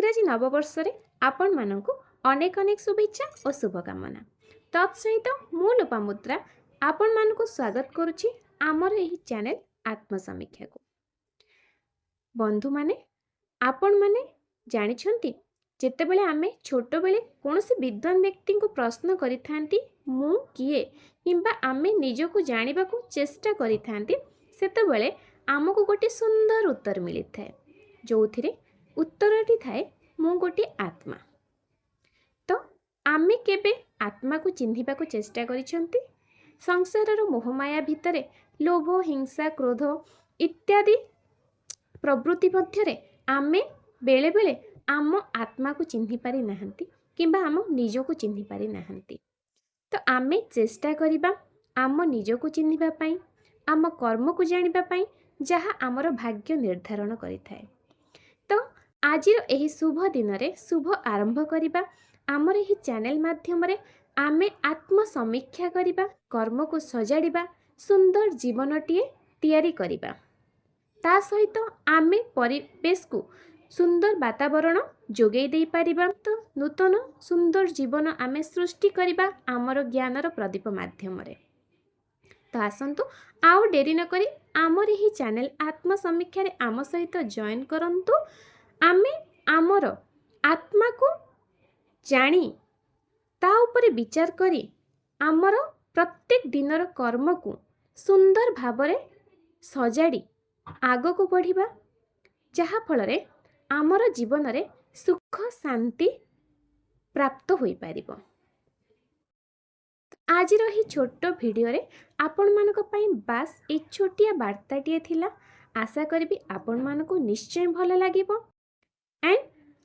इंग्राजी नववर्ष आपण मानक अनेक अनेक शुभेच्छा और शुभकामना। तत्सहित मु लोपामुद्रा आपण मानक स्वागत करुच्ची आमर यही चैनल आत्मसमीक्षा को। बंधु माने आपण माने जानिछंती जेतेबेले आमे छोट बेले कौनसी विद्वान व्यक्ति को प्रश्न करिथांती मु किए किंबा आमे निजको जानिबा को चेष्टा करिथांती सेतेबेले आमको गोटे सुंदर उत्तर मिली थाए जोथिरे उत्तरटी थाए मु गोटे आत्मा। तो आमे केबे आत्मा को चिन्हिबा को चेष्टा करिसंती? संसारर मोहमाया भितरे लोभ हिंसा क्रोध इत्यादि प्रवृत्ति मध्यरे आमे बेले बेले आम आत्मा को चिन्हि पारि नाहंती किंबा आम निज को चिन्हि पारि नाहंती। तो आमे चेष्टा करिबा आम निज को चिन्हिबा पई आम कर्म को जानिबा पई जहा आमर भाग्य निर्धारण करिथाए। तो आज यही शुभ दिन रे शुभ आरंभ करिबा आमर यही चैनल माध्यम रे आमे आत्म समीक्षा करिबा कर्म को सजाड़िबा सुंदर जीवनटीए तैयारी करिबा। ता सहित आमे परिवेश को सुंदर वातावरण जोगई दे पारिबा। तो नूतन सुंदर जीवन आमे सृष्टि करिबा आमर ज्ञानर प्रदीप माध्यम रे। तो आसंतु आउ डेरी न करी आमर यही चैनल आत्म समीक्षा रे आम सहित जॉइन करंतु। आमे आमर आत्मा को जानी ता उपरे विचार करी आमर प्रत्येक दिनर कर्म को सुंदर भावरे सजाड़ी आग को बढ़िबा जहा फल रे आमर जीवन रे सुख शांति प्राप्त होई पारिबो। आज रही छोट वीडियो रे आपण मानक पई बास ए छोटिया वार्ताटिए थिला। आशा करबी आपण मानको निश्चय भल लागिबो एंड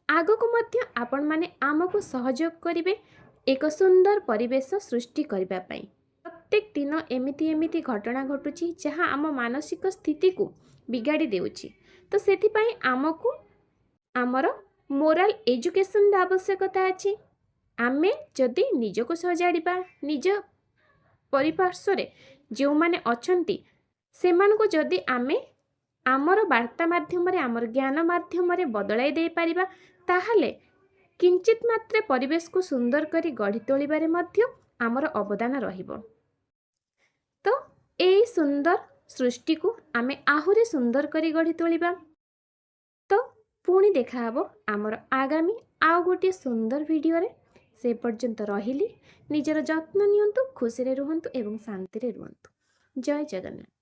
आगो को मध्य आपण माने आमको सहयोग करिवे एक सुंदर परिवेश सृष्टि करबा पई। प्रत्येक दिन एमिति घटना घटुची जहाँ आम मानसिक स्थिति को बिगाड़ी देउची। तो सेथि पई आमको आमर मोराल एजुकेशन आवश्यकता अछि। आमे जदि निज को सजाड़िबा निज परिपार्श्व जो माने अछंती सेमान को जदि आमे आमर वार्ता माध्यम रे आमर ज्ञान माध्यम रे बदलाई दे पारिबा ताहले किंचित मात्रे परिवेश को सुंदर करी गढ़ी तोलिबारे मध्य आमर अवदान रहिबो। तो एई सुंदर सृष्टि को आमे आहुरे सुंदर करी गढ़ी तोलिबा। तो पुणी देखा हबो आमर आगामी आउ गोटे सुंदर वीडियो रे। से पर्यंत रहिली निजर जत्न नियंतु खुशी रे रुहंतु एवं शांति रे रुहंतु। जय जगन्नाथ।